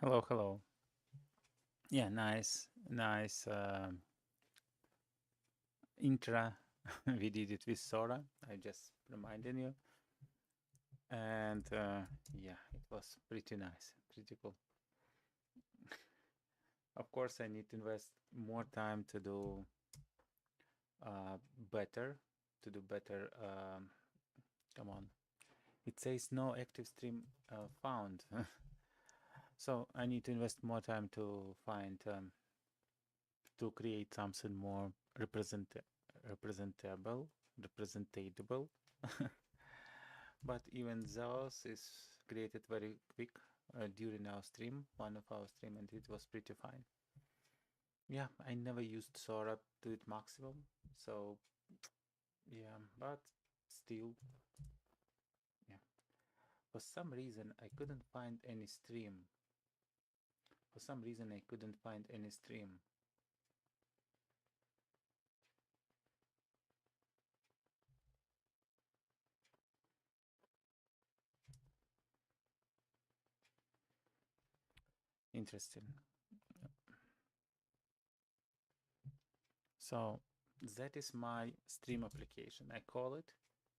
Hello, hello. Yeah, nice intra. We did it with Sora. I just reminded you, and yeah, it was pretty nice, pretty cool. Of course, I need to invest more time to do uh, better, to do better. Come on, it says no active stream found, so I need to invest more time to find to create something more representable, representatable. But even those is created very quick during our stream, one of our stream, and it was pretty fine. Yeah, I never used Sora to its maximum, so yeah, but still, yeah. For some reason, I couldn't find any stream. For some reason, I couldn't find any stream. Interesting. So that is my stream application. I call it.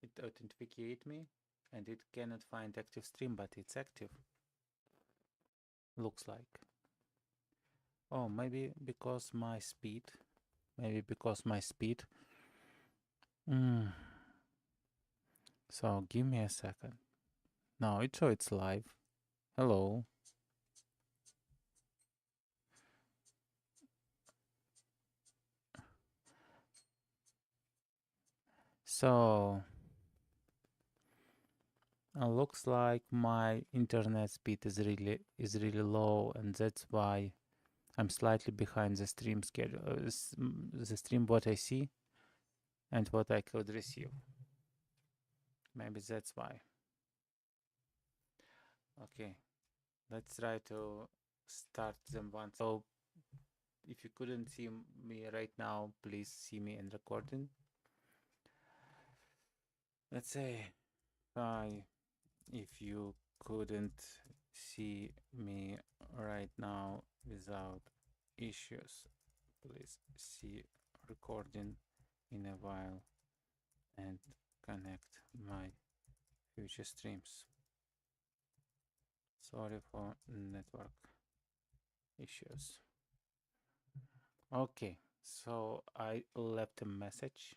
It authenticate me, and it cannot find active stream, but it's active. Looks like. Oh, maybe because my speed. Maybe because my speed. So give me a second. No, it shows it's live. Hello. So looks like my internet speed is really low, and that's why I'm slightly behind the stream schedule. The stream what I see and what I could receive. Maybe that's why. Okay, let's try to start them once. So if you couldn't see me right now, please see me in recording. Let's say hi. If you couldn't see me right now without issues, please see recording in a while and connect my future streams. Sorry for network issues. Okay, so I left a message.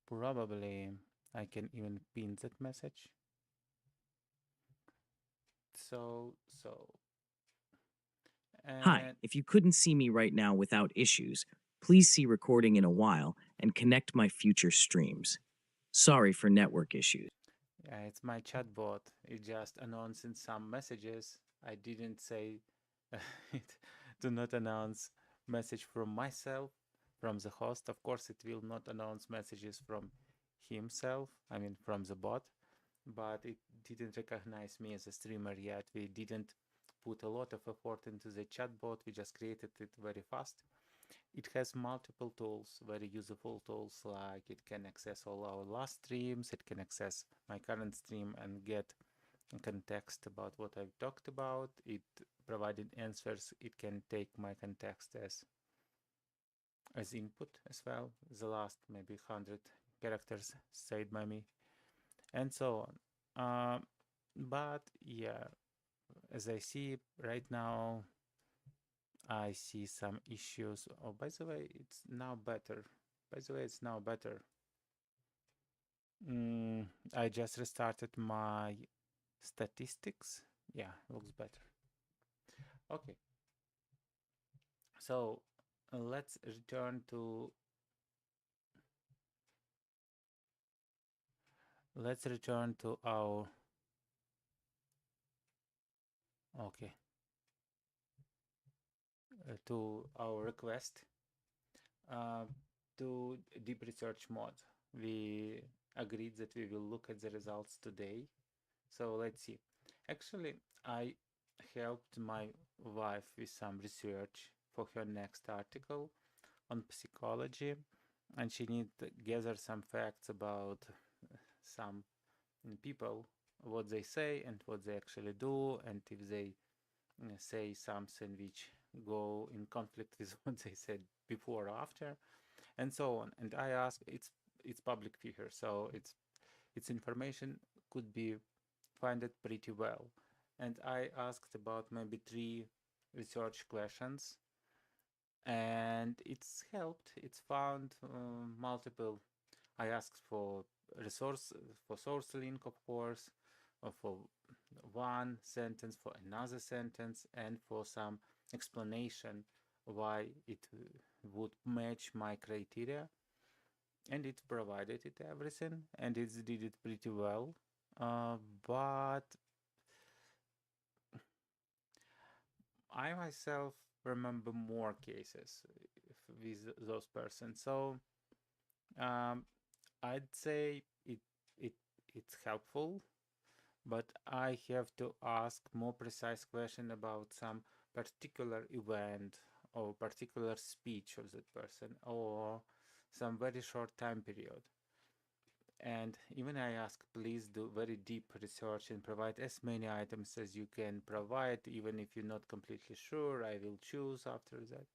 Probably I can even pin that message. So, Hi, if you couldn't see me right now without issues, please see recording in a while and connect my future streams. Sorry for network issues. yeah, it's my chatbot. It just announcing some messages. I didn't say it. Do not announce message from myself, from the host. Of course, it will not announce messages from himself. I mean, from the bot. But it didn't recognize me as a streamer yet. We didn't put a lot of effort into the chatbot. We just created it very fast. It has multiple tools, very useful tools, like it can access all our last streams, it can access my current stream and get context about what I've talked about. It provided answers. It can take my context as input as well. The last maybe 100 characters said by me, and so on. But yeah, as I see right now, I see some issues. Oh, by the way, it's now better. By the way, it's now better. I just restarted my statistics. Yeah, looks better. Okay. So let's return to our okay to our request uh, to deep research mode. We agreed that we will look at the results today. So let's see. Actually, I helped my wife with some research for her next article on psychology, and she need to gather some facts about some people, what they say and what they actually do, and if they say something which go in conflict with what they said before or after, and so on. And I ask, it's public figure, so its information could be find it pretty well. And I asked about maybe 3 research questions, and it's helped. It's found multiple. I asked for resource, for source link, of course, for one sentence, for another sentence, and for some explanation why it would match my criteria. And it provided it everything, and it did it pretty well. But I myself remember more cases with those persons. So um, I'd say it it's helpful, but I have to ask more precise question about some particular event or particular speech of that person or some very short time period. And even I ask, please do very deep research and provide as many items as you can provide, even if you're not completely sure. I will choose after that.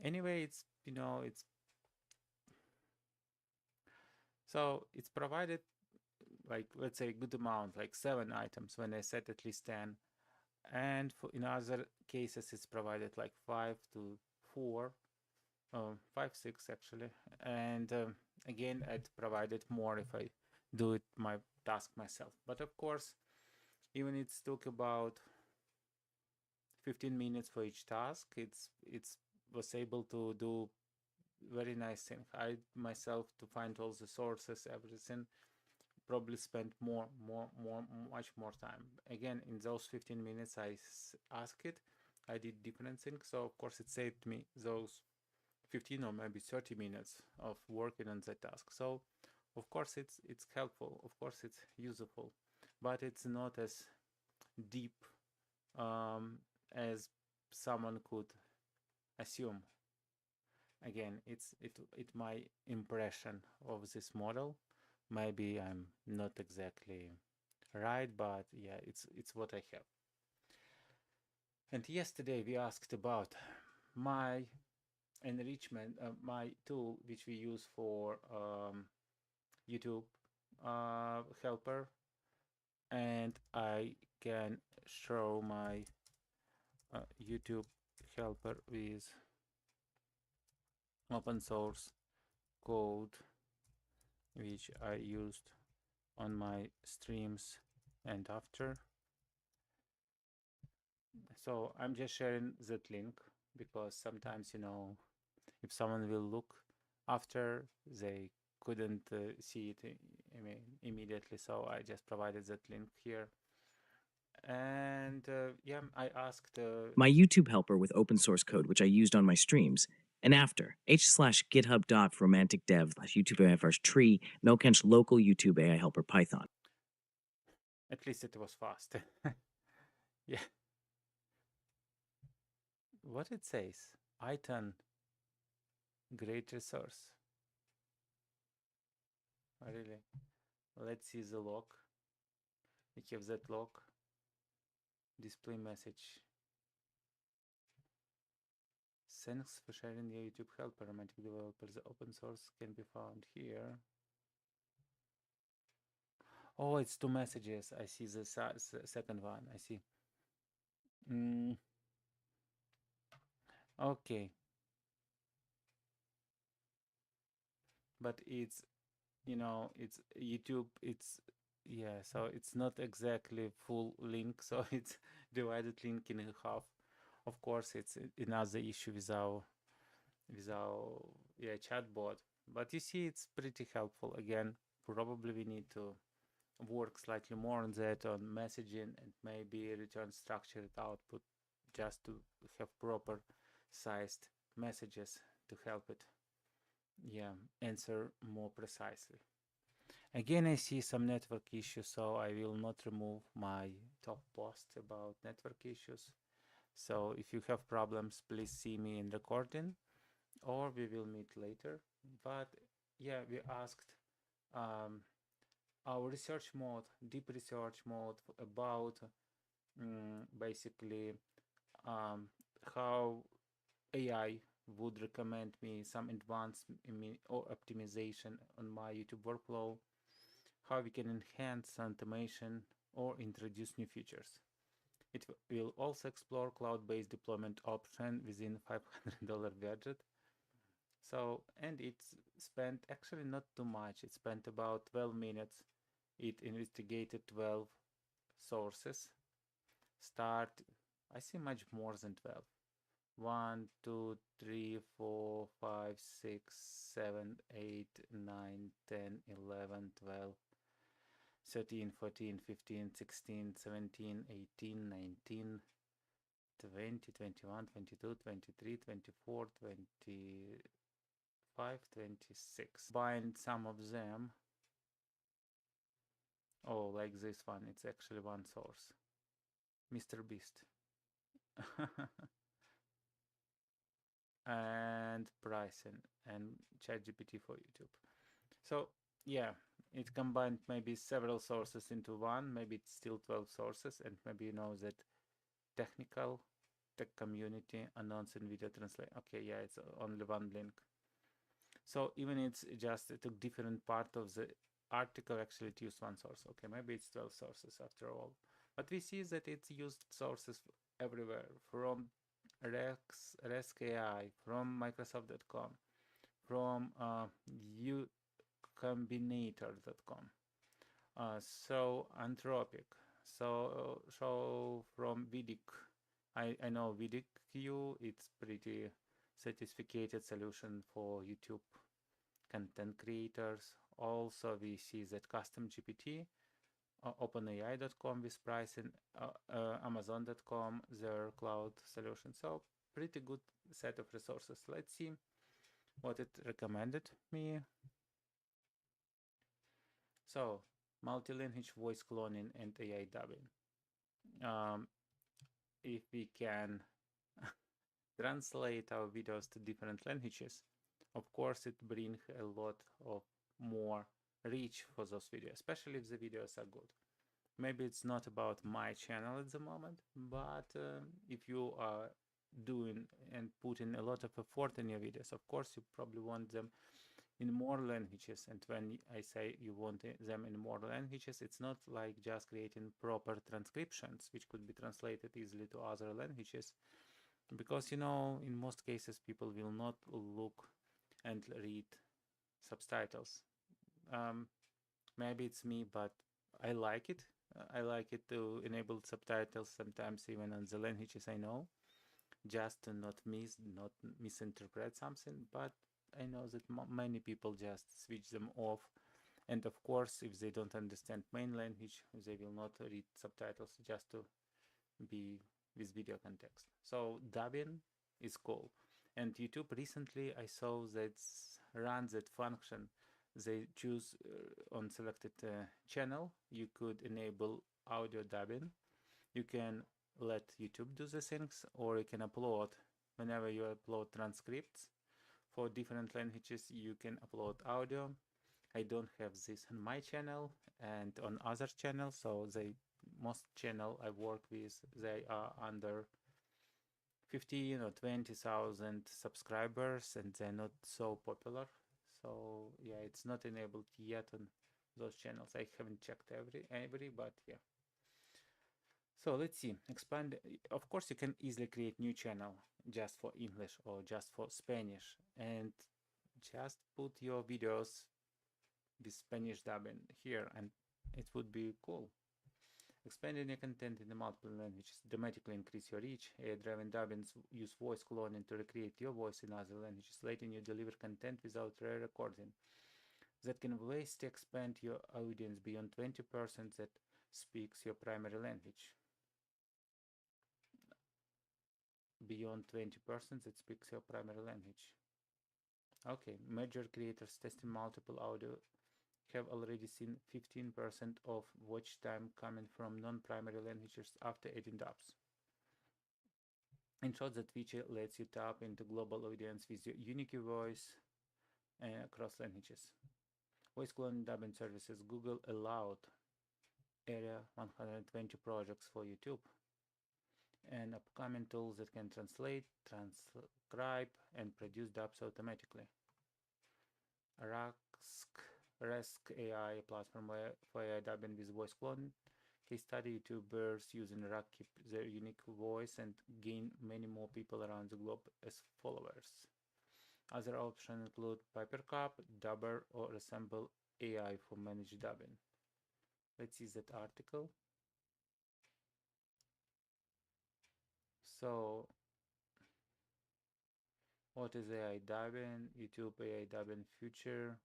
Anyway, it's so it's provided like, let's say, a good amount, like 7 items when I set at least 10. And in other cases, it's provided like 5 to 4, 5, 6 actually. And again, I'd provide it more if I do it my task myself. But of course, even it took about 15 minutes for each task, it's was able to do very nice thing. I myself to find all the sources, everything, probably spent much more time. Again, in those 15 minutes I asked it, I did different things, so of course it saved me those 15 or maybe 30 minutes of working on that task. So of course it's helpful, of course it's useful, but it's not as deep as someone could assume. Again, it my impression of this model. Maybe I'm not exactly right, but yeah, it's what I have. And yesterday we asked about my enrichment, my tool which we use for YouTube helper, and I can show my YouTube helper with open source code which I used on my streams and after. So I'm just sharing that link because sometimes, if someone will look after, they couldn't see it immediately. So I just provided that link here. And yeah, I asked My YouTube helper with open source code, which I used on my streams. And after, h/github.romanticdev/YouTube AI first tree, Melkench local YouTube AI helper Python. at least it was fast. Yeah. What it says, Iton, great resource. Really. Let's see the log. We have that log. Display message. Thanks for sharing your YouTube helper, Romantic Developer. The open source can be found here. Oh, it's 2 messages. I see the second one. I see. Okay. But it's, it's YouTube. It's, yeah, so it's not exactly full link. So it's divided link in half. Of course, it's another issue with our yeah, chatbot. But you see, it's pretty helpful. Again, probably we need to work slightly more on that, on messaging, and maybe return structured output just to have proper sized messages to help it, yeah, answer more precisely. Again, I see some network issues, so I will not remove my top post about network issues. So if you have problems, please see me in recording, or we will meet later. But yeah, we asked our research mode, deep research mode, about basically how AI would recommend me some advanced or optimization on my YouTube workflow, how we can enhance automation or introduce new features. It will also explore cloud-based deployment option within $500 budget. So, and it's spent actually not too much. It spent about 12 minutes. It investigated 12 sources. Start, I see much more than 12. 1, 2, 3, 4, 5, 6, 7, 8, 9, 10, 11, 12, 13, 14, 15, 16, 17, 18, 19, 20, 21, 22, 23, 24, 25, 26. Bind some of them. Oh, like this one. It's actually one source. Mr. Beast. And pricing and ChatGPT for YouTube. So yeah, it combined maybe several sources into one. Maybe it's still 12 sources, and maybe you know that technical tech community announcing video translate. Okay, yeah, it's only one link. So even it's just it took different part of the article, actually it used one source. Okay, maybe it's 12 sources after all. But we see that it's used sources everywhere, from Rex AI, from Microsoft.com, from ucombinator.com, so Anthropic, so from Vidic. I know VidicQ, it's pretty sophisticated solution for YouTube content creators. Also, we see that Custom GPT, OpenAI.com with pricing, Amazon.com, their cloud solution. So pretty good set of resources. Let's see what it recommended me. So multi-language voice cloning and AI dubbing. If we can translate our videos to different languages, of course it brings a lot of more reach for those videos, especially if the videos are good. Maybe it's not about my channel at the moment, but if you are doing and putting a lot of effort in your videos, of course you probably want them in more languages. And when I say you want them in more languages, it's not like just creating proper transcriptions which could be translated easily to other languages, because you know in most cases people will not look and read subtitles. Maybe it's me, but I like it. I like it to enable subtitles sometimes even on the languages I know, just to not misinterpret something. But I know that many people just switch them off, and of course if they don't understand main language they will not read subtitles just to be with video context. So dubbing is cool, and YouTube recently I saw that run that function. They choose on selected channel, you could enable audio dubbing. You can let YouTube do the things, or you can upload. Whenever you upload transcripts for different languages, you can upload audio. I don't have this on my channel and on other channels, so the most channel I work with, they are under 15 or 20,000 subscribers, and they're not so popular. So yeah, it's not enabled yet on those channels. I haven't checked every, but yeah. So let's see, expand. Of course, you can easily create new channel just for English or just for Spanish, and just put your videos with Spanish dubbing here, and it would be cool. Expanding your content in the multiple languages dramatically increase your reach. AI-driven dubbings use voice cloning to recreate your voice in other languages, letting you deliver content without re-recording. That can vastly expand your audience beyond 20% that speaks your primary language. Beyond 20% that speaks your primary language. Okay, major creators testing multiple audio have already seen 15% of watch time coming from non-primary languages after adding dubs. In short, that feature lets you tap into global audience with your unique voice across languages. Voice cloning dubbing services. Google allowed Area 120 projects for YouTube. and upcoming tools that can translate, transcribe, and produce dubs automatically. Rask AI, a platform for AI dubbing with voice cloning. Case study: YouTubers using Rack keep their unique voice and gain many more people around the globe as followers. Other options include Pipercup, Dubber, or Assemble AI for managed dubbing. Let's see that article. So, what is AI dubbing? YouTube AI dubbing future.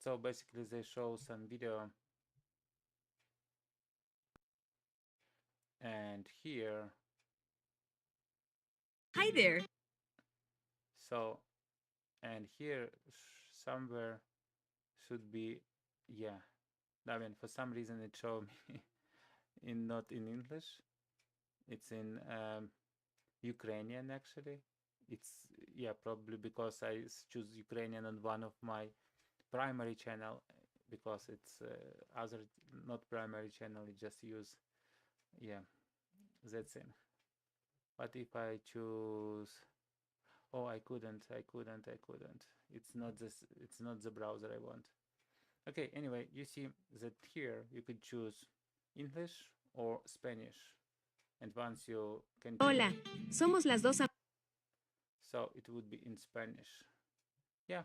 So basically they show some video, and here, Hi there. so, and here somewhere should be, yeah, I mean, for some reason it showed me not in English. It's in Ukrainian actually. It's, yeah, probably because I choose Ukrainian on one of my primary channel, because it's other not primary channel, it just use, yeah, that's it. But if I choose, oh, I couldn't. It's not this, it's not the browser I want. Okay, anyway, you see that here you could choose English or Spanish. And once you continue, Hola, somos las dos. so it would be in Spanish. Yeah,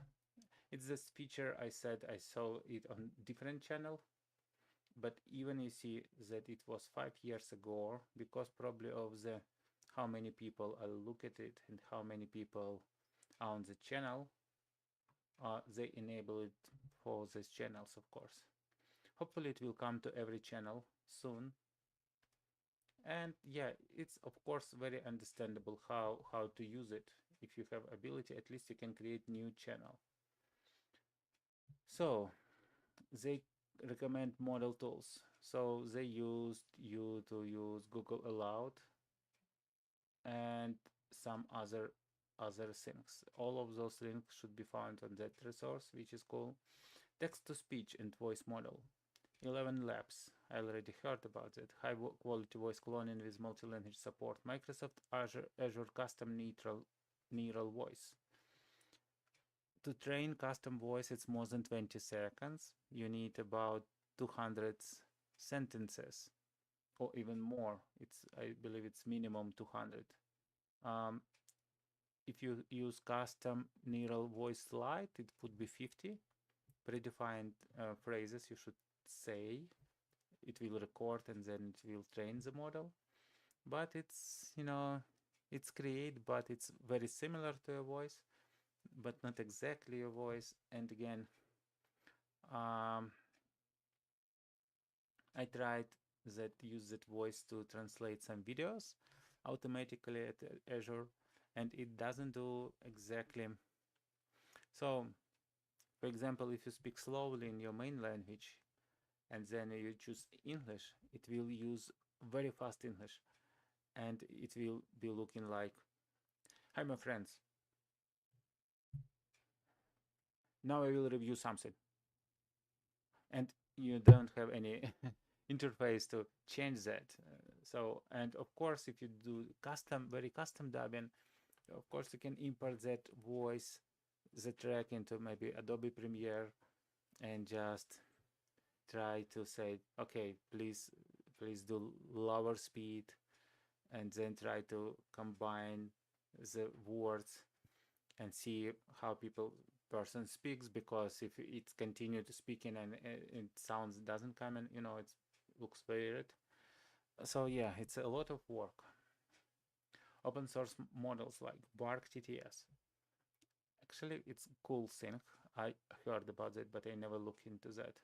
it's this feature I said I saw it on different channel, but even you see that it was 5 years ago, because probably of the how many people look at it and how many people are on the channel, they enable it for these channels, of course. Hopefully it will come to every channel soon. And yeah, it's of course very understandable how to use it. If you have ability, at least you can create new channel. So they recommend model tools. So they used you to use Google Aloud and some other things. All of those links should be found on that resource, which is called Text-to-Speech and Voice Model. 11 Labs, I already heard about it. High quality voice cloning with multi-language support. Microsoft Azure Custom Neural Voice. To train custom voice, it's more than 20 seconds. You need about 200 sentences or even more. I believe it's minimum 200. If you use custom neural voice slide, it would be 50 predefined phrases you should say. It will record and then it will train the model. But it's, it's create, but it's very similar to a voice, but not exactly a voice. And again, I tried use that voice to translate some videos automatically at Azure, and it doesn't do exactly. So, for example, if you speak slowly in your main language and then you choose English, it will use very fast English, and it will be looking like, hi my friends, now I will review something, and you don't have any interface to change that. So, and of course, if you do very custom dubbing, of course you can import that voice, the track into maybe Adobe Premiere, and just try to say, okay, please do lower speed, and then try to combine the words and see how person speaks, because if it's continue to speaking and it sounds doesn't come in, it looks weird. So yeah, it's a lot of work. Open source models like Bark TTS, actually it's a cool thing. I heard about it, but I never looked into that.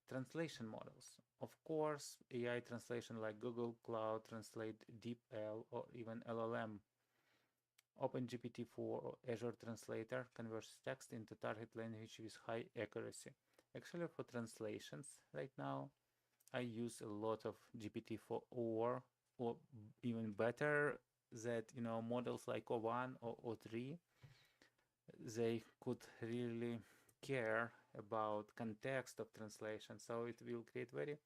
Translation models, of course, AI translation like Google Cloud Translate, DeepL, or even LLM. OpenGPT-4 or Azure Translator converts text into target language with high accuracy. Actually, for translations right now, I use a lot of GPT-4 or even better that, you know, models like O1 or O3, they could really care about context of translation, so it will create very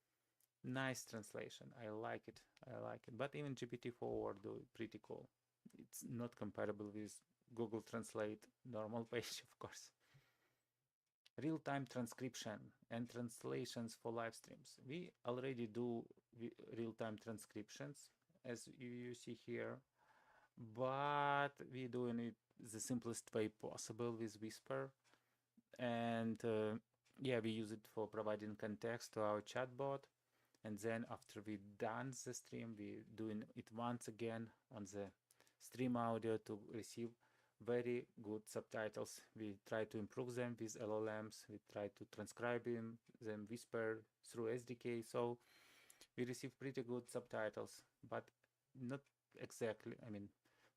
nice translation. I like it. I like it. But even GPT-4 do pretty cool. It's not compatible with Google Translate normal page, of course. Real-time transcription and translations for live streams. We already do real-time transcriptions, as you see here, but we're doing it the simplest way possible with Whisper. And yeah, we use it for providing context to our chatbot. And then after we done the stream, we doing it once again on the stream audio to receive very good subtitles. We try to improve them with LLMs. We try to transcribe them Whisper through SDK. So we receive pretty good subtitles, but not exactly, I mean,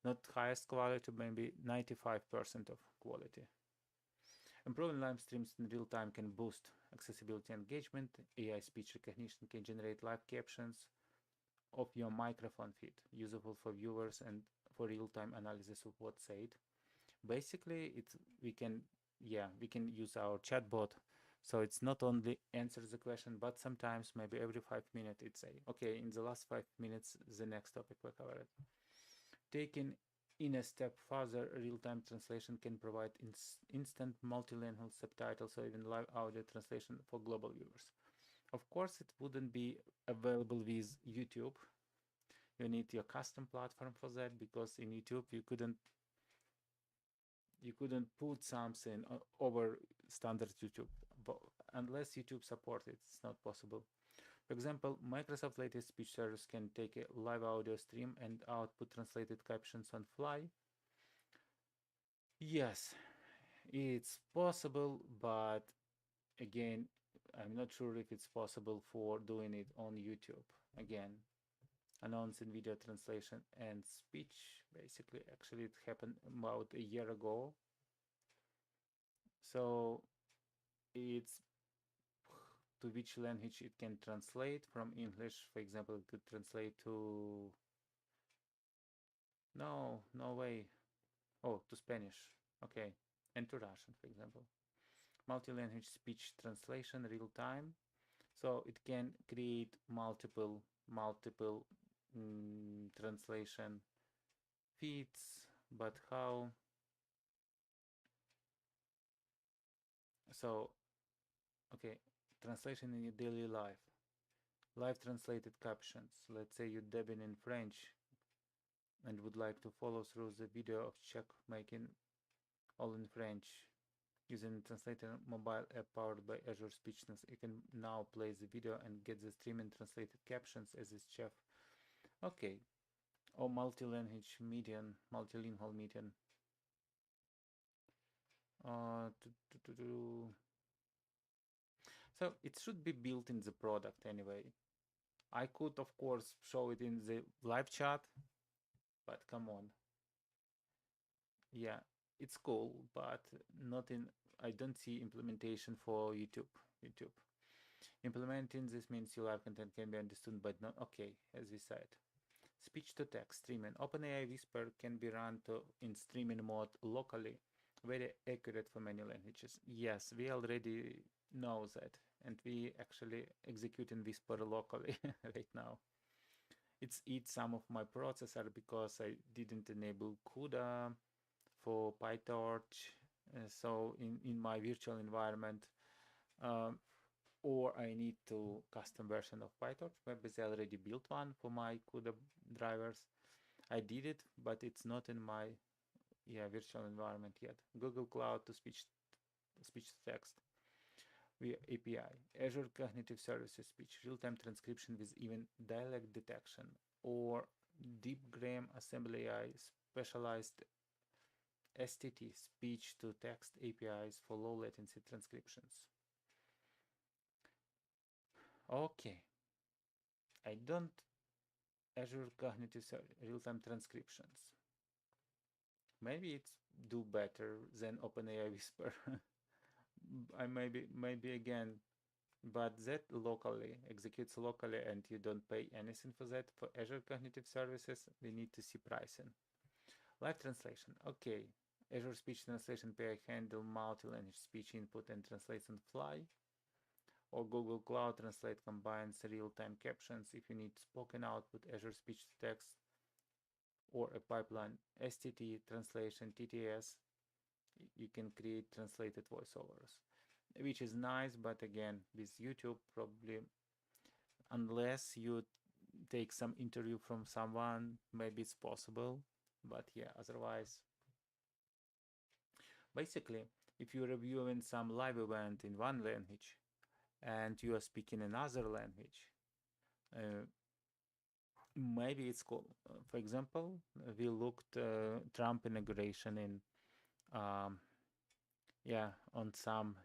not highest quality, maybe 95% of quality. Improving live streams in real time can boost accessibility and engagement. AI speech recognition can generate live captions of your microphone feed, useful for viewers and for real-time analysis of what's said. Basically, we can use our chatbot, so it's not only answers the question, but sometimes maybe every 5 minutes it say, okay, in the last 5 minutes, the next topic we covered. Taking in a step further, real-time translation can provide instant multilingual subtitles or even live audio translation for global viewers. Of course, it wouldn't be available with YouTube. You need your custom platform for that, because in YouTube you couldn't put something over standard YouTube, but unless YouTube supports it, it's not possible. For example, Microsoft latest speech service can take a live audio stream and output translated captions on fly. Yes, it's possible, but again, I'm not sure if it's possible for doing it on YouTube. Again, announcing video translation and speech, basically, actually it happened about a year ago. So it's to which language it can translate. From English, for example, it could translate to no way. Oh, to Spanish. Okay. And to Russian, for example. Multi-language speech translation real time. So it can create multiple translation feeds, but how? So, okay, translation in your daily life. Live translated captions. Let's say you're dubbing in French and would like to follow through the video of Czech making all in French. Using translator mobile app powered by Azure Speech, you can now play the video and get the streaming translated captions as is chef. Okay. Or multi-language median, multilingual median. So it should be built in the product anyway. I could, of course, show it in the live chat, but come on. Yeah, it's cool, but not in. I don't see implementation for YouTube. Implementing this means your live content can be understood, but not okay, as we said. Speech to text streaming. OpenAI Whisper can be run in streaming mode locally, very accurate for many languages. Yes, we already know that, and we actually execute in Whisper locally right now. It's eats some of my processor because I didn't enable CUDA for PyTorch. So in my virtual environment, or I need to custom version of PyTorch. Maybe they already built one for my CUDA drivers. I did it, but it's not in my virtual environment yet. Google Cloud to speech to text via API. Azure Cognitive Services speech, real-time transcription with even dialect detection, or Deep Gram Assembly AI specialized STT speech to text APIs for low latency transcriptions. Okay. I don't Azure Cognitive real-time transcriptions. Maybe it's do better than OpenAI Whisper. I maybe again but that locally executes locally, and you don't pay anything for that. For Azure Cognitive Services, we need to see pricing. Live translation. Okay, Azure Speech Translation API handle multi-language speech input and translates on fly. Or Google Cloud Translate combines real-time captions. If you need spoken output, Azure Speech to Text, or a pipeline STT translation TTS, you can create translated voiceovers, which is nice. But again, with YouTube, probably unless you take some interview from someone, maybe it's possible. But yeah, otherwise, basically, if you're reviewing some live event in one language and you are speaking another language, maybe it's cool. For example, we looked Trump inauguration in on some,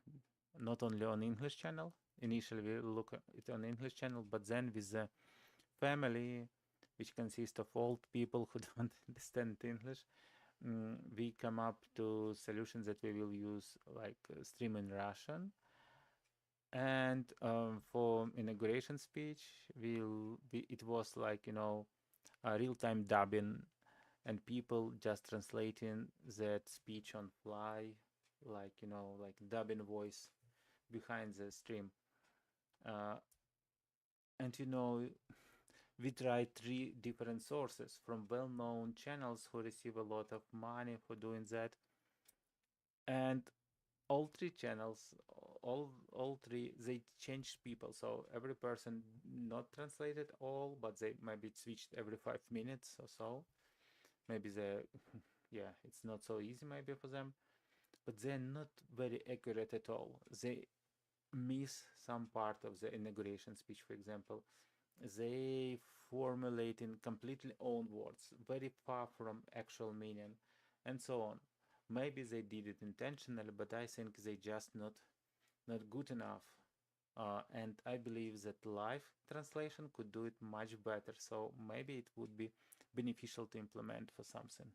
not only on English channel. Initially we look at it on English channel, but then with the family, which consists of old people who don't understand English, we come up to solutions that we will use, like stream in Russian. And for inauguration speech, it was like, a real-time dubbing, and people just translating that speech on fly, like, like dubbing voice behind the stream. And we tried 3 different sources from well-known channels who receive a lot of money for doing that, and all 3 channels, all 3, they changed people. So every person not translated all, but they maybe switched every 5 minutes or so. Maybe they yeah, it's not so easy maybe for them, but they're not very accurate at all. They miss some part of the inauguration speech. For example, they formulate in completely own words, very far from actual meaning, and so on. Maybe they did it intentionally, but I think they just not good enough. And I believe that live translation could do it much better. So maybe it would be beneficial to implement for something.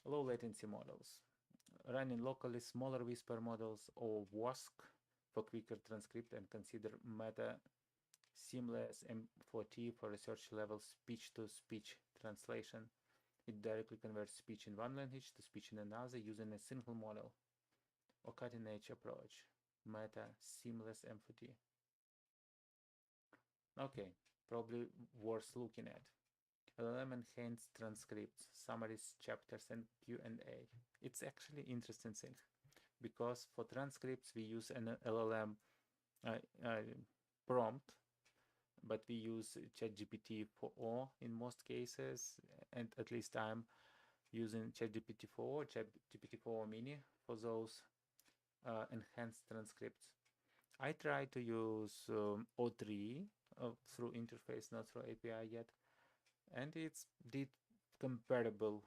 Low latency models. Running locally smaller whisper models, or WASC, for quicker transcript, and consider Meta Seamless M4T for research level speech-to-speech translation. It directly converts speech in one language to speech in another using a single model, or cutting-edge approach. Meta Seamless M4T. Okay, probably worth looking at. LLM enhanced transcripts, summaries, chapters, and Q&A. It's actually interesting thing, because for transcripts we use an LLM prompt, but we use ChatGPT 4 in most cases, and at least I'm using ChatGPT 4, ChatGPT 4 Mini for those enhanced transcripts. I try to use O3 through interface, not through API yet, and it's did comparable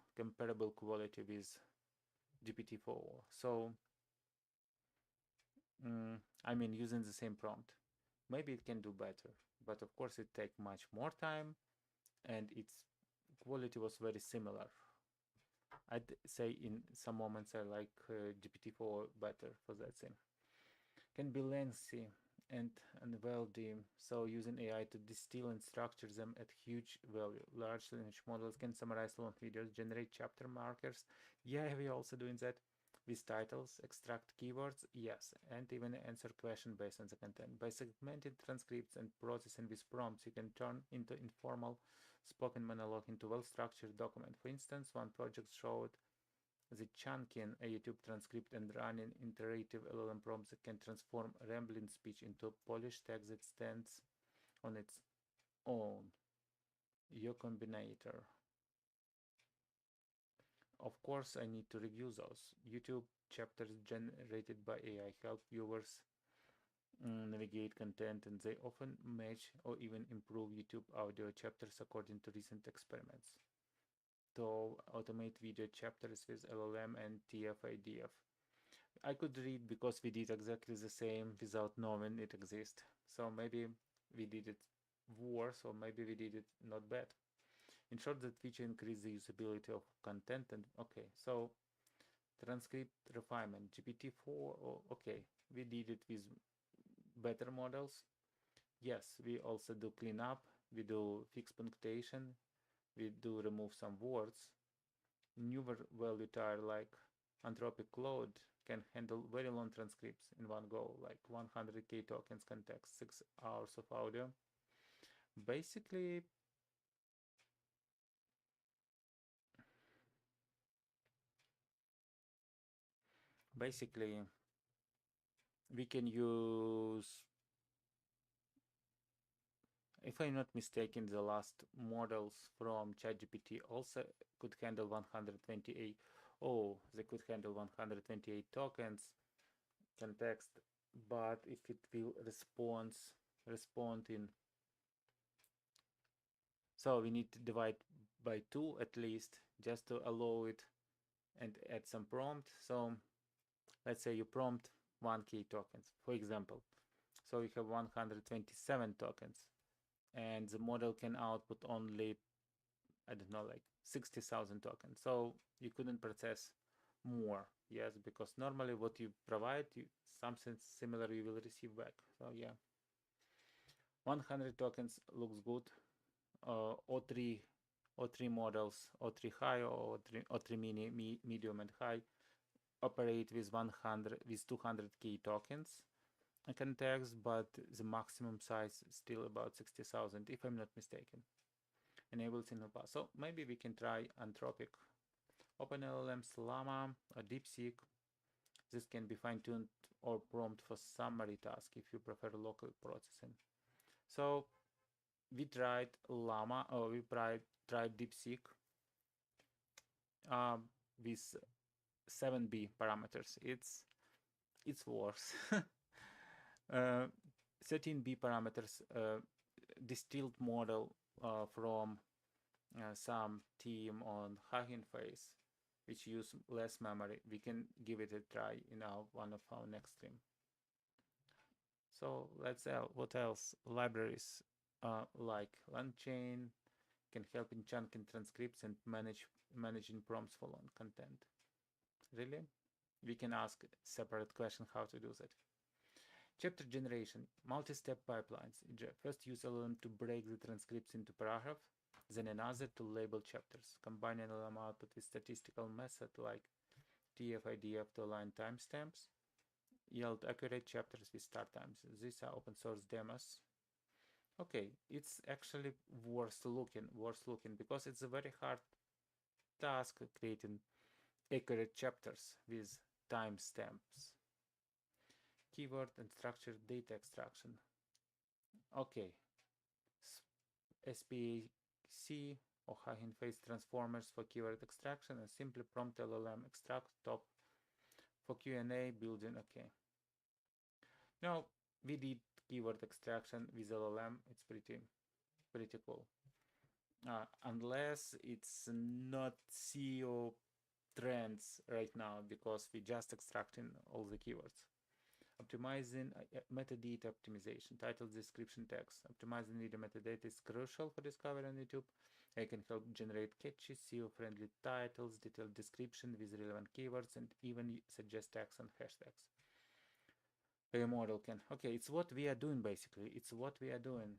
quality with GPT-4. So I mean, using the same prompt, maybe it can do better, but of course it take much more time, and its quality was very similar. I'd say in some moments I like GPT-4 better for that thing. Can be lengthy and unwieldy, so using AI to distill and structure them at huge value. Large language models can summarize long videos, generate chapter markers. Yeah, we're also doing that with titles, extract keywords, yes, and even answer questions based on the content. By segmenting transcripts and processing with prompts, you can turn into informal spoken monologue into well-structured document. For instance, one project showed the chunking a YouTube transcript and running iterative LLM prompts that can transform rambling speech into polished text that stands on its own. Your Combinator. Of course, I need to review those. YouTube chapters generated by AI help viewers navigate content, and they often match or even improve YouTube audio chapters according to recent experiments. To automate video chapters with LLM and TF-IDF. I could read because we did exactly the same without knowing it exists. So maybe we did it worse, or maybe we did it not bad. In short, that feature increased the usability of content. And okay, so transcript refinement, GPT-4, okay, we did it with better models. Yes, we also do cleanup, we do fix punctuation, we do remove some words. Newer value tier like Anthropic Claude can handle very long transcripts in one go, like 100k tokens context, 6 hours of audio. Basically, we can use, if I'm not mistaken, the last models from ChatGPT also could handle 128. Oh, they could handle 128 tokens context, but if it will respond in, so we need to divide by 2 at least just to allow it and add some prompt. So let's say you prompt 1k tokens, for example. So you have 127 tokens and the model can output only, I don't know, like 60,000 tokens. So you couldn't process more, yes, because normally what you provide, something similar you will receive back. So yeah, 100 tokens looks good. O3 models, O3 high, O3 mini, medium, and high operate with 200k tokens context, but the maximum size is still about 60,000, if I'm not mistaken. Enabled single pass. So maybe we can try Anthropic, OpenLLMs, Llama, or DeepSeek. This can be fine-tuned or prompt for summary task if you prefer local processing. So we tried Llama, or we tried DeepSeek with 7B parameters. It's worse. 13B parameters, distilled model from some team on Hugging Face, which use less memory. We can give it a try in one of our next stream. So let's see what else. Libraries like LangChain can help in chunking transcripts and managing prompts for long content. Really? We can ask separate question how to do that. Chapter generation, multi-step pipelines. First use LLM to break the transcripts into paragraph, then another to label chapters. Combine LLM output with statistical method like TF-IDF to align timestamps. Yield accurate chapters with start times. These are open source demos. Okay, it's actually worth looking because it's a very hard task creating accurate chapters with timestamps. Keyword and structured data extraction. Okay, SPAC or Hugging Face transformers for keyword extraction, and simply prompt LLM extract top for Q&A building. Okay. Now we did keyword extraction with LLM. It's pretty cool. Unless it's not SEO trends right now, because we just extracting all the keywords. Optimizing metadata optimization, title, description, text. Optimizing video metadata is crucial for discovery on YouTube. I can help generate catchy, SEO-friendly titles, detailed description with relevant keywords, and even suggest tags and hashtags. A model can. Okay, it's what we are doing basically. It's what we are doing.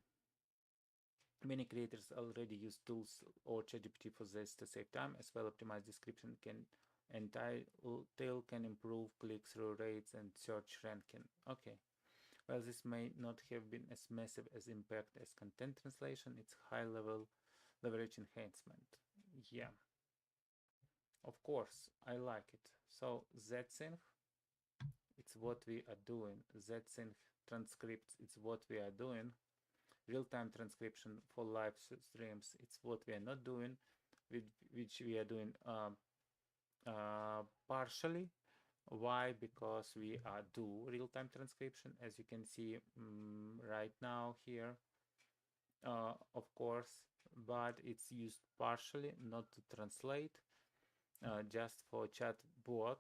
Many creators already use tools or ChatGPT for this to save time, as well. Optimized description and title can improve click-through rates and search ranking. Okay, well, this may not have been as massive as impact as content translation. It's high-level leverage enhancement. Yeah, of course, I like it. So ZSync, it's what we are doing. ZSync transcripts, it's what we are doing. Real-time transcription for live streams, it's what we are not doing, which we are doing partially. Why? Because we do real-time transcription, as you can see right now here, of course, but it's used partially, not to translate, just for chatbot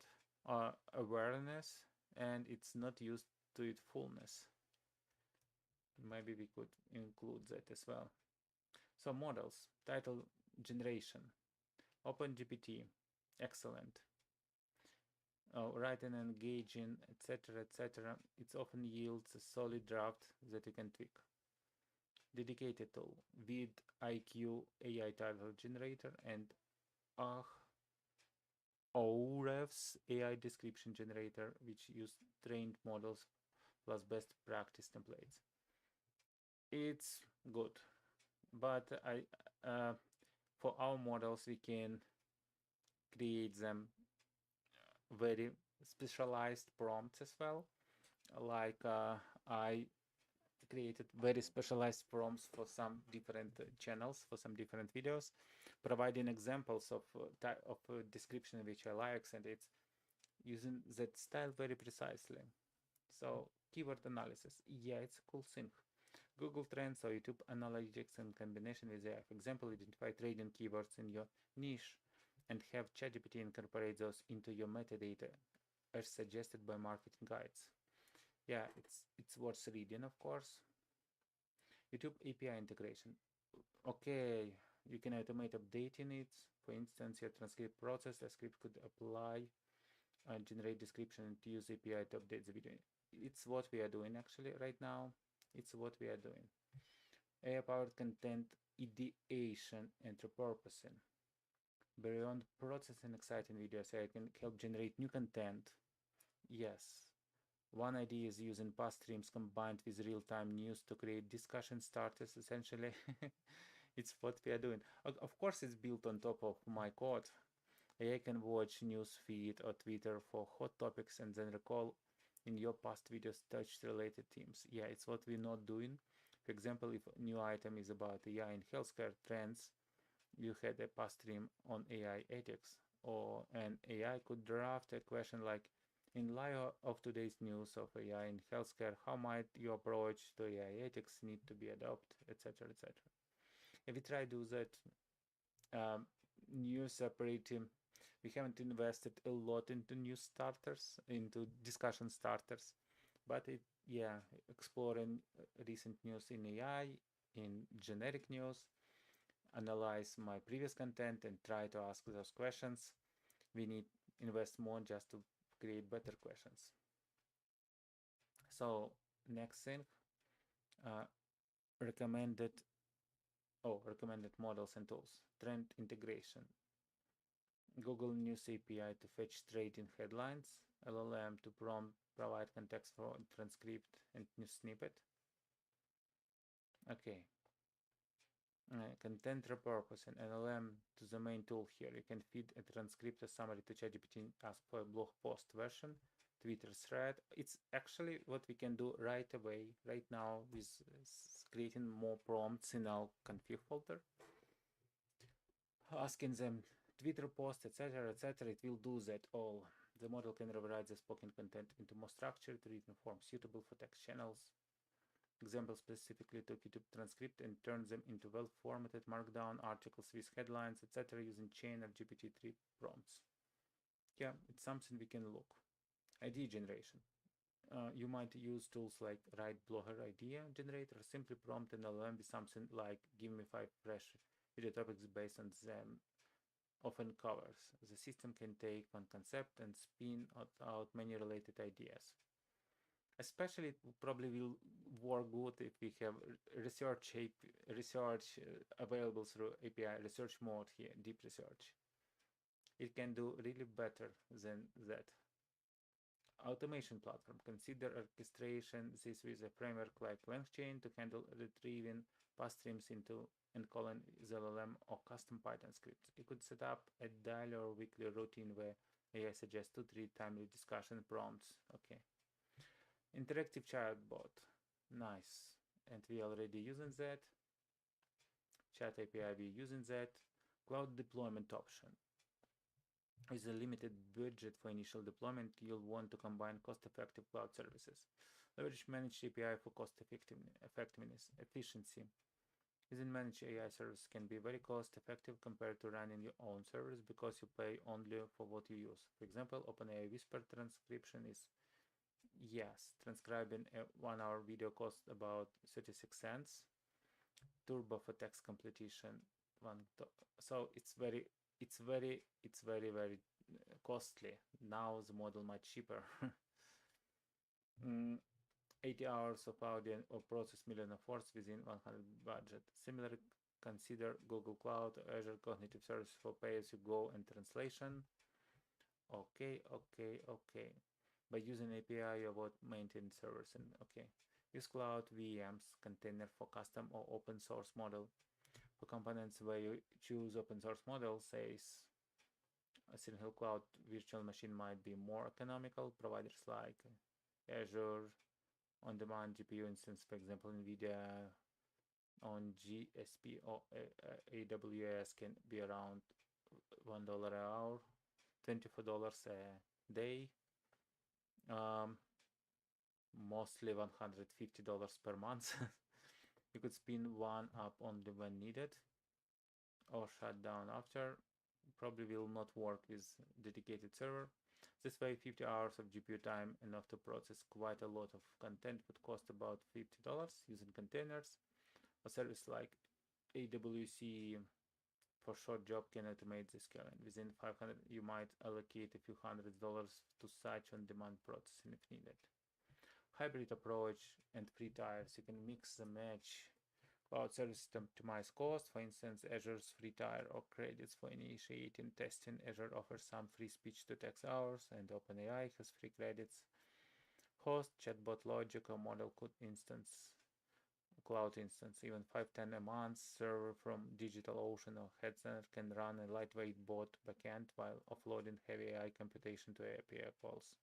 awareness, and it's not used to its fullness. Maybe we could include that as well. So models, title generation, OpenGPT, excellent. write and engaging, etc., etc., it often yields a solid draft that you can tweak. Dedicated tool with IQ AI title generator and Ahrefs AI description generator, which use trained models plus best practice templates. It's good, but for our models we can create them very specialized prompts as well. Like I created very specialized prompts for some different channels, for some different videos, providing examples of type of description which I like, and it's using that style very precisely. So keyword analysis, yeah, it's a cool thing. Google Trends or YouTube Analytics in combination with AI. For example, identify trading keywords in your niche and have ChatGPT incorporate those into your metadata as suggested by marketing guides. Yeah, it's worth reading, of course. YouTube API integration. Okay, you can automate updating it. For instance, your transcript process, a script could apply and generate description and use API to update the video. It's what we are doing actually right now. It's what we are doing. AI-powered content ideation and repurposing. Beyond processing exciting videos, I can help generate new content. Yes. One idea is using past streams combined with real-time news to create discussion starters, essentially. It's what we are doing. Of course, it's built on top of my code. AI can watch news feed or Twitter for hot topics and then recall in your past videos touch related themes. Yeah, it's what we're not doing. For example, if a new item is about AI in healthcare trends, you had a past stream on AI ethics, or an AI could draft a question like, in light of today's news of AI in healthcare, how might your approach to AI ethics need to be adopted, etc., etc. If we try to do that, new separating, we haven't invested a lot into new starters, into discussion starters, but yeah, exploring recent news in AI, in generic news, analyze my previous content and try to ask those questions. We need invest more just to create better questions. So next thing, uh, recommended models and tools. Trend integration. Google News API to fetch trading headlines. LLM to provide context for transcript and news snippet. Okay. Content repurposing, LLM to the main tool here. You can feed a transcript or summary to ChatGPT, ask for a blog post version, Twitter thread. It's actually what we can do right away, right now, with creating more prompts in our config folder. Asking them Twitter post, etc., etc. It will do that all. The model can rewrite the spoken content into more structured written form suitable for text channels. Examples specifically took YouTube transcript and turned them into well-formatted markdown articles with headlines, etc. using chain or GPT-3 prompts. Yeah, it's something we can look. Idea generation. You might use tools like Write Blogger Idea Generator, or simply prompt an LLM with something like give me 5 fresh video topics based on them often covers. The system can take one concept and spin out many related ideas. Especially it probably will work good if we have research available through API research mode here, deep research. It can do really better than that. Automation platform. Consider orchestration this with a framework like LangChain to handle retrieving past streams into and calling the LLM or custom Python scripts. You could set up a daily or weekly routine where AI suggests 2-3 timely discussion prompts. Okay. Interactive chatbot. Nice. And we already using that. Chat API we using that. Cloud deployment option. With a limited budget for initial deployment, you'll want to combine cost-effective cloud services. Leverage managed API for cost effectiveness, efficiency. Using managed AI service can be very cost-effective compared to running your own servers because you pay only for what you use. For example, OpenAI Whisper transcription is, yes, transcribing a 1-hour video costs about 36 cents. Turbo for text completion, so it's very costly. Now the model much cheaper. 80 hours of audio or process million of words within 100 budget. Similarly, consider Google Cloud, Azure Cognitive Service for pay-as-you-go and translation. Okay. By using API, you avoid maintain servers and okay. Use cloud VMs container for custom or open source model. For components where you choose open source model, says a single cloud virtual machine might be more economical. Providers like Azure on-demand GPU instance, for example, NVIDIA on GSP or AWS can be around $1 an hour, $24 a day, mostly $150 per month. You could spin one up only when needed or shut down after. Probably will not work with dedicated server. This way 50 hours of GPU time enough to process quite a lot of content would cost about $50 using containers. A service like AWC for short job can automate this scaling. Within 500 you might allocate a few $100s to such on-demand processing if needed. Hybrid approach and free tiers. You can mix and match cloud services to optimize cost. For instance, Azure's free tier or credits for initiating testing. Azure offers some free speech-to-text hours, and OpenAI has free credits. Host, chatbot logic, or model cloud instance, even 510 a month. Server from DigitalOcean or Headcenter can run a lightweight bot backend while offloading heavy AI computation to API calls.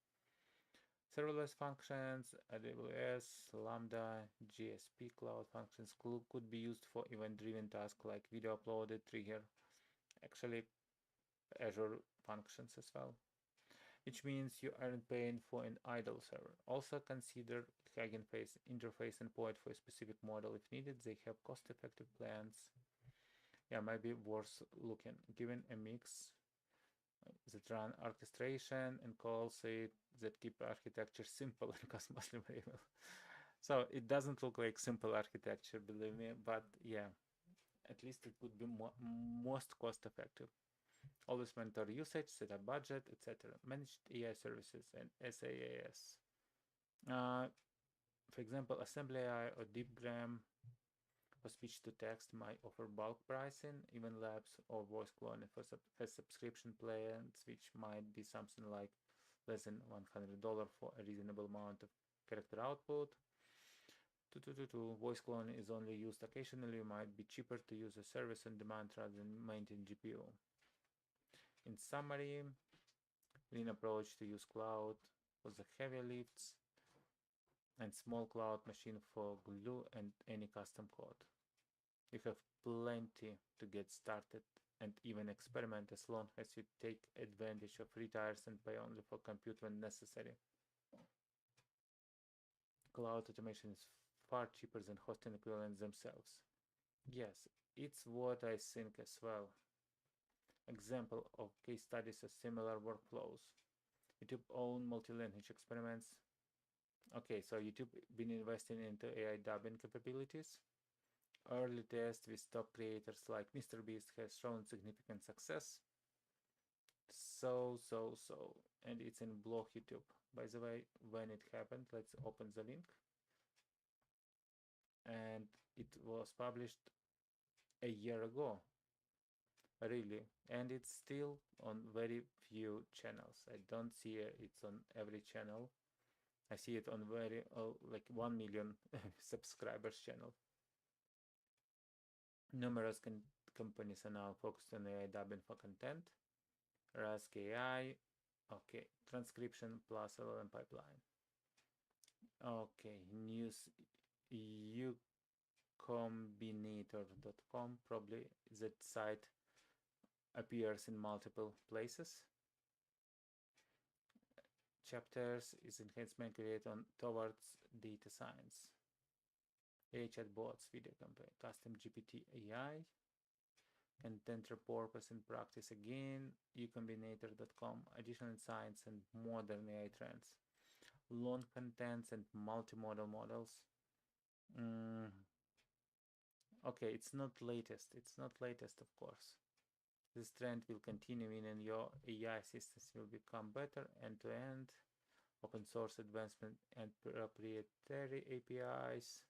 Serverless functions, AWS, Lambda, GSP cloud functions could be used for event-driven tasks like video uploaded, trigger, actually Azure functions as well, which means you aren't paying for an idle server. Also consider Hugging Face interface and point for a specific model if needed. They have cost-effective plans. Yeah, might be worth looking. Given a mix that run orchestration and calls it that keep architecture simple and cost mostly variable. So it doesn't look like simple architecture, believe me, but yeah, at least it would be most cost effective. Always monitor usage, set a budget, etc. Managed AI services and SaaS. For example, Assembly AI or DeepGram for speech to text might offer bulk pricing. Even Labs or voice cloning for subscription plans, which might be something like less than $100 for a reasonable amount of character output. Voice cloning is only used occasionally. It might be cheaper to use a service on demand rather than maintain GPU. In summary, lean approach to use cloud for the heavy lifts and small cloud machine for glue and any custom code. You have plenty to get started and even experiment as long as you take advantage of free tiers and pay only for compute when necessary. Cloud automation is far cheaper than hosting equivalents themselves. Yes, it's what I think as well. Example of case studies of similar workflows. YouTube own multi-language experiments. Okay, so YouTube been investing into AI dubbing capabilities. Early tests with top creators like MrBeast has shown significant success. So, and it's in blog YouTube. By the way, when it happened, let's open the link. And it was published a year ago, really, and it's still on very few channels. I don't see it's on every channel. I see it on very like 1 million subscribers channel. Numerous companies are now focused on AI dubbing for content. Rask AI, okay, transcription plus LLM pipeline. Okay, news ucombinator.com, probably that site appears in multiple places. Chapters is enhancement created towards data science. AI chatbots, video campaign, custom GPT AI, content repurpose in practice again, ucombinator.com, additional insights and modern AI trends, long contents and multimodal models. Okay, it's not latest, of course. This trend will continue, meaning your AI systems will become better end-to-end, open source advancement and proprietary APIs,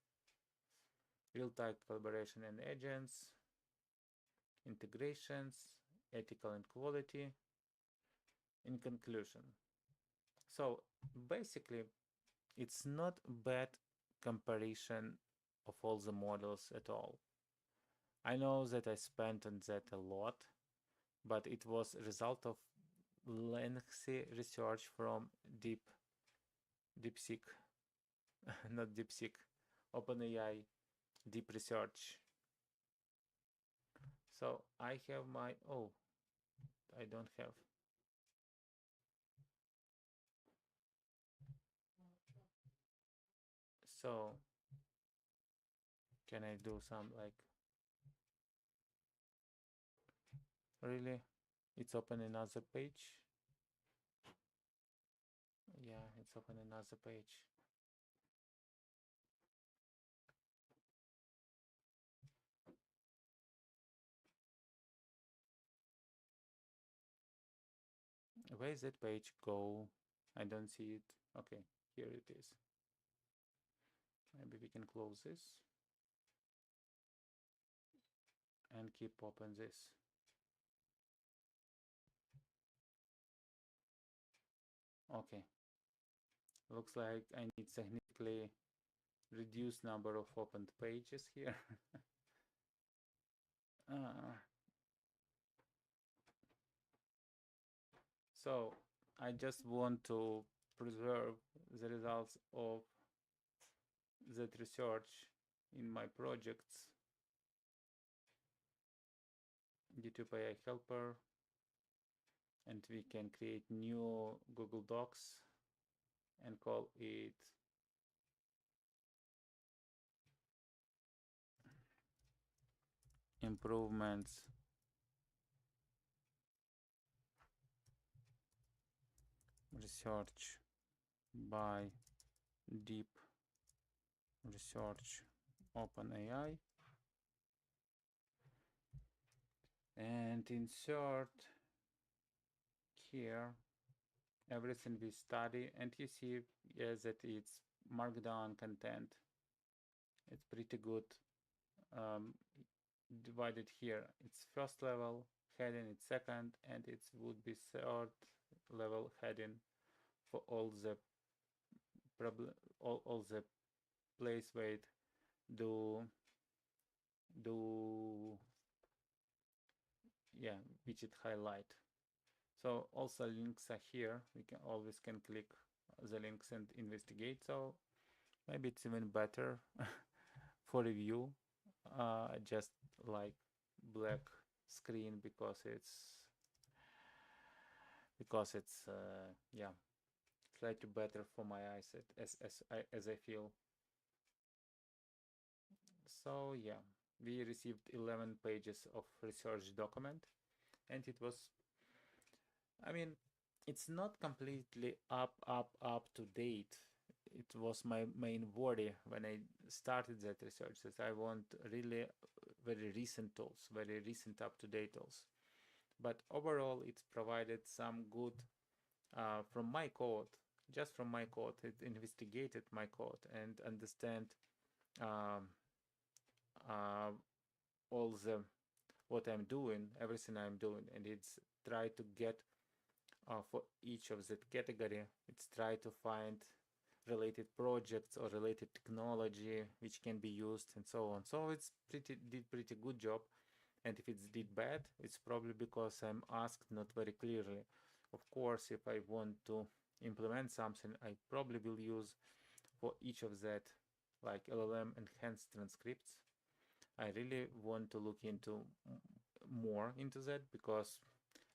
real-time collaboration and agents, integrations, ethical and quality. In conclusion, so basically, it's not bad comparison of all the models at all. I know that I spent on that a lot, but it was a result of lengthy research from DeepSeek, not DeepSeek, OpenAI deep research. So I have my, oh, I don't have. So can I do some like, really? It's open another page. Yeah, it's open another page. Where is that page go? I don't see it. Okay, here it is. Maybe we can close this and keep open this. Okay, looks like I need significantly reduced number of opened pages here. So I just want to preserve the results of that research in my projects. YouTube AI helper, and we can create new Google Docs and call it improvements research by deep research OpenAI, and insert here everything we study, and you see that it's markdown content. It's pretty good divided here. It's first level heading, it's second, and it would be third level heading for all the all the place where it do yeah, which it highlight. So also links are here. We can always click the links and investigate. So maybe it's even better for review. Just like black screen because it's yeah, slightly better for my eyes as I feel. So yeah, we received 11 pages of research document, and it was, I mean, it's not completely up to date. It was my main worry when I started that research, that I want really very recent tools, very recent up to date tools. But overall, it provided some good from my code, just from my code. It investigated my code and understand um, all the what I'm doing, everything I'm doing, and it's try to get for each of that category. It's try to find related projects or related technology which can be used and so on. So it's did pretty good job. And if it's did bad, it's probably because I'm asked not very clearly. Of course, if I want to implement something, I probably will use for each of that like LLM enhanced transcripts. I really want to look into more into that, because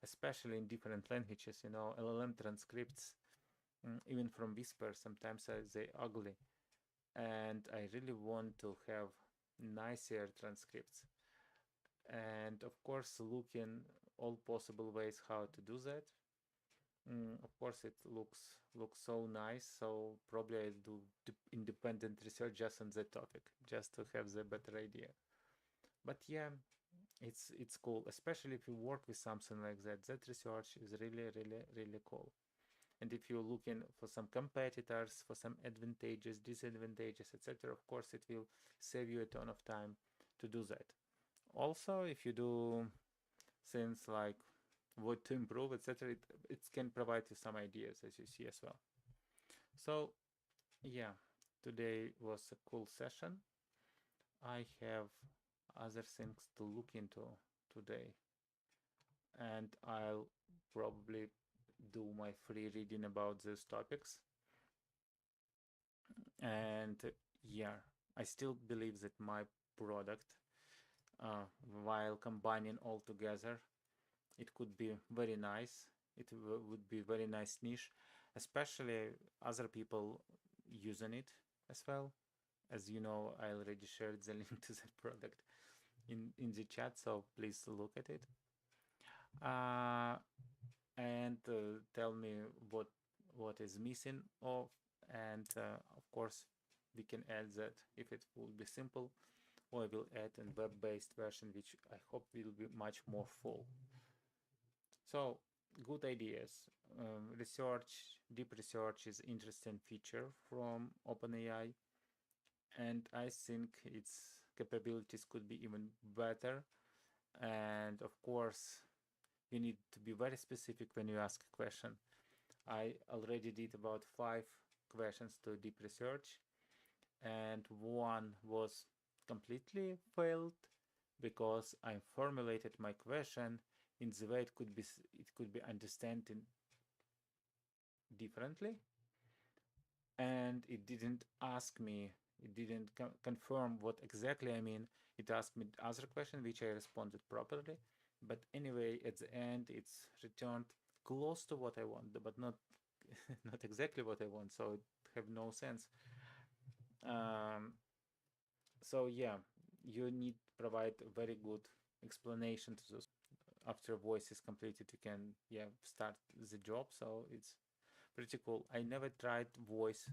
especially in different languages, you know, LLM transcripts, even from Whisper, sometimes they ugly, and I really want to have nicer transcripts. And of course, looking all possible ways how to do that. Of course, it looks so nice. So probably I'll do independent research just on that topic, just to have the better idea. But yeah, it's cool, especially if you work with something like that. That research is really cool. And if you're looking for some competitors, for some advantages, disadvantages, etc., of course it will save you a ton of time to do that. Also, if you do things like what to improve, etc., it can provide you some ideas, as you see as well. So yeah, today was a cool session. I have other things to look into today, and I'll probably do my free reading about these topics. And yeah, I still believe that my product, while combining all together, it could be very nice. It would be very nice niche, especially other people using it as well. As you know, I already shared the link to that product in the chat, so please look at it. And tell me what is missing of, and of course we can add that if it will be simple, or I will add a web-based version which I hope will be much more full. So good ideas. Deep research is interesting feature from OpenAI, and I think its capabilities could be even better. And of course, you need to be very specific when you ask a question. I already did about 5 questions to deep research, and one was completely failed because I formulated my question in the way it could be understanding differently, and it didn't ask me, it didn't confirm what exactly I mean. It asked me other question which I responded properly, but anyway at the end it's returned close to what I want, but not not exactly what I want, so it have no sense. um, so yeah, you need to provide a very good explanation to those. After voice is completed, you can start the job. So it's pretty cool. I never tried voice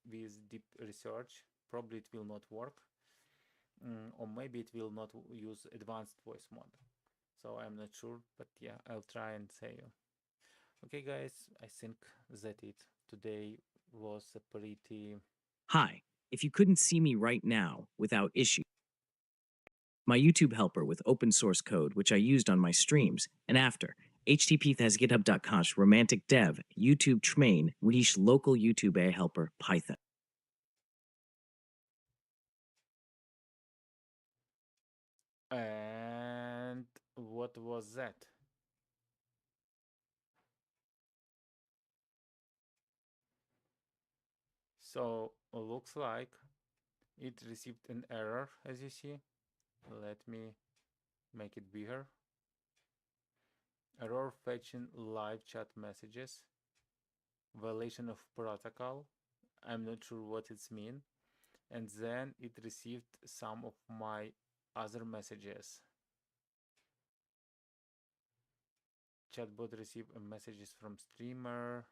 with deep research. Probably it will not work, or maybe it will not use advanced voice mode. So I'm not sure, but yeah, I'll try and say you. Okay, guys, I think that it. Today was a pretty. Hi, if you couldn't see me right now without issue, my YouTube helper with open source code, which I used on my streams, and after http://github.com romantic dev YouTube trmain wish local YouTube a helper Python. And what was that? So looks like it received an error, as you see. Let me make it bigger. Error fetching live chat messages. Violation of protocol. I'm not sure what it's mean. And then it received some of my other messages. Chatbot received messages from streamer,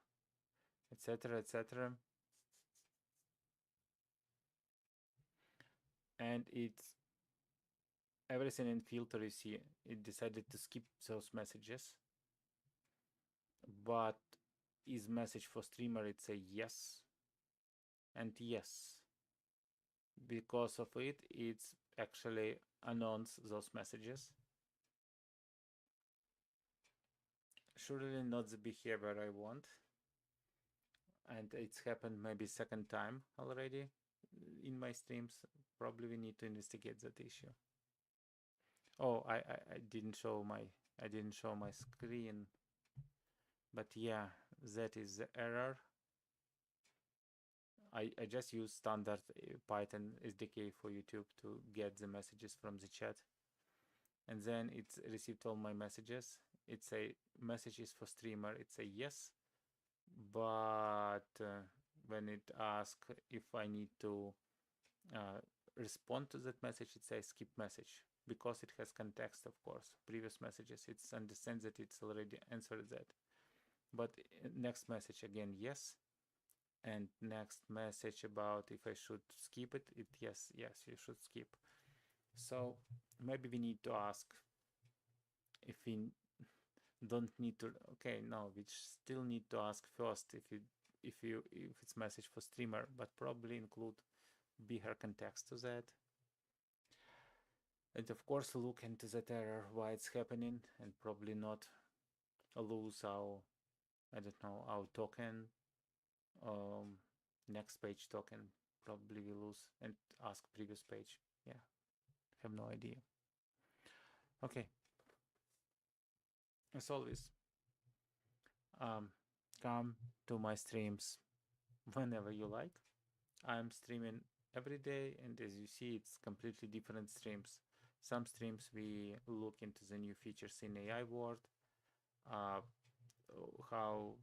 etc., etc. And it's everything in filter. You see, it decided to skip those messages. But is message for streamer, it's a yes and yes. Because of it, it's actually announce those messages. Surely not the behavior I want. And it's happened maybe second time already in my streams. Probably we need to investigate that issue. Oh, I didn't show my screen. But yeah, that is the error. I just use standard Python SDK for YouTube to get the messages from the chat. And then it's received all my messages. It's a messages for streamer. It's a yes. But when it asks if I need to respond to that message, it says skip message. Because it has context, of course. Previous messages, it understands that it's already answered that. But next message again, yes. And next message about if I should skip it, yes, you should skip. So maybe we need to ask if we don't need to. Okay, no, we still need to ask first if it's message for streamer, but probably include bigger context to that. And of course look into that error, why it's happening, and probably not lose our, I don't know, our token, next page token probably we lose, and ask previous page. Yeah, have no idea. Okay, as always, come to my streams whenever you like. I'm streaming every day, and as you see, it's completely different streams. Some streams we look into the new features in AI world, how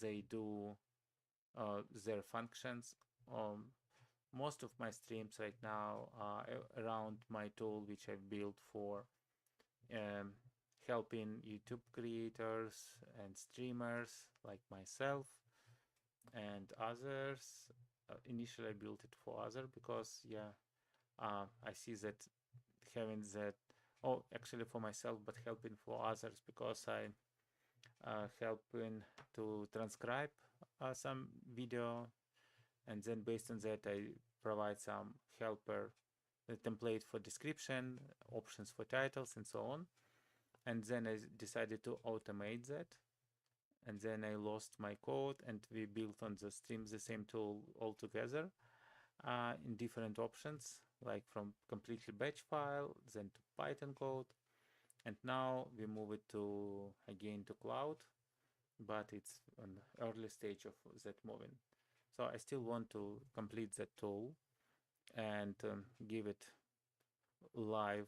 they do their functions. Most of my streams right now are around my tool which I've built for helping YouTube creators and streamers like myself and others. Initially I built it for others because I see that having that, actually for myself, but helping for others because I helping to transcribe some video, and then based on that I provide some helper, the template for description, options for titles, and so on. And then I decided to automate that, and then I lost my code, and we built on the stream the same tool altogether in different options, like from completely batch file, then to Python code, and now we move it to again to cloud, but it's an early stage of that moving. So I still want to complete that tool and give it live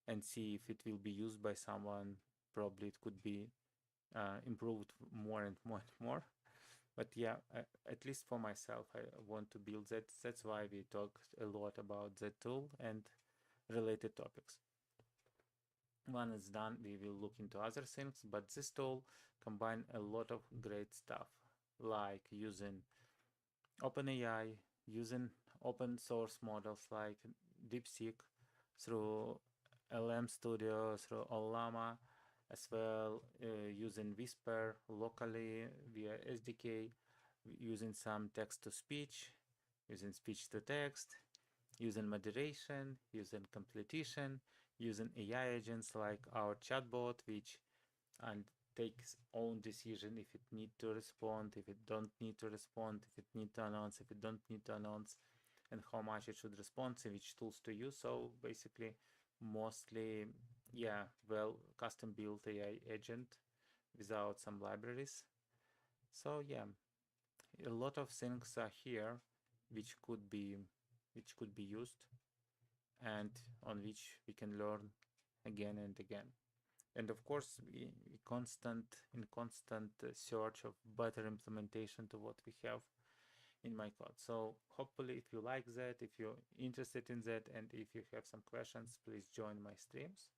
and see if it will be used by someone. Probably it could be improved more and more and more. But yeah, at least for myself, I want to build that. That's why we talked a lot about that tool and related topics. When it's done, we will look into other things, but this tool combines a lot of great stuff, like using OpenAI, using open source models like DeepSeek through LM Studio, through Ollama, as well using Whisper locally via SDK, using some text to speech, using speech to text, using moderation, using completion, using AI agents like our chatbot, which and takes own decision if it need to respond, if it don't need to respond, if it need to announce, if it don't need to announce, and how much it should respond, and which tools to use. So basically, mostly, well, custom built AI agent without some libraries. So yeah, a lot of things are here which could be used, and on which we can learn again and again. And of course, we constant search of better implementation to what we have in my code. So hopefully, if you like that, if you're interested in that, and if you have some questions, please join my streams.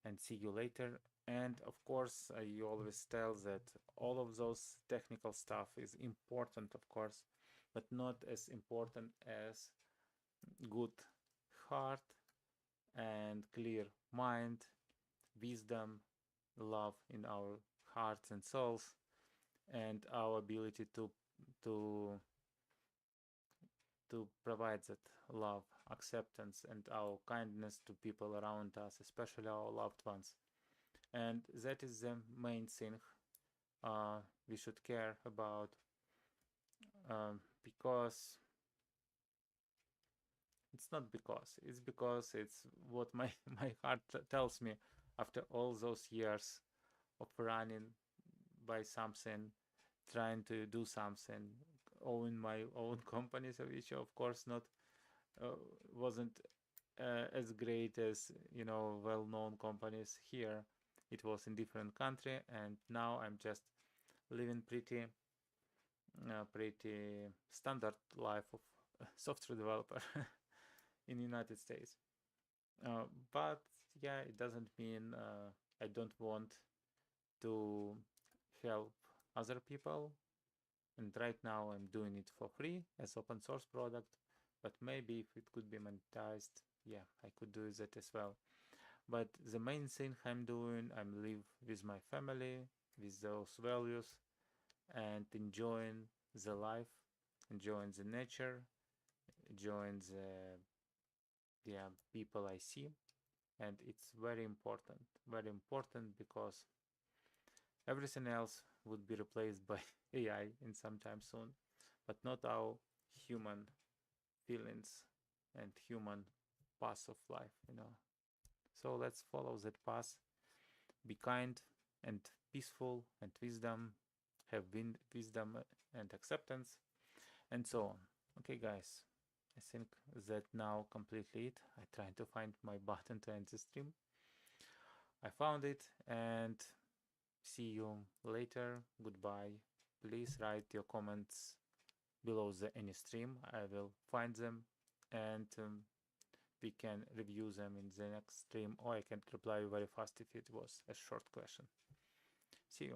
And see you later. And of course, you always tell that all of those technical stuff is important, of course, but not as important as good heart and clear mind, wisdom, love in our hearts and souls, and our ability to provide that love, acceptance, and our kindness to people around us, especially our loved ones. And that is the main thing we should care about, because it's because it's what my my heart tells me after all those years of running by something, trying to do something, own my own companies, which of course not wasn't as great as well-known companies here. It was in different country, and now I'm just living pretty standard life of software developer in United States. But yeah, it doesn't mean I don't want to help other people. And right now I'm doing it for free as open source product, but maybe if it could be monetized, yeah, I could do that as well. But the main thing I'm doing, I'm live with my family, with those values, and enjoying the life, enjoying the nature, enjoying the people I see, and it's very important because everything else would be replaced by AI in some time soon, but not our human feelings and human path of life. So let's follow that path. Be kind and peaceful and wisdom, have wisdom and acceptance, and so on. Okay, guys, I think that now completely it. I tried to find my button to end the stream. I found it, and see you later. Goodbye. Please write your comments below any stream. I will find them, and we can review them in the next stream, or I can reply very fast if it was a short question. See you.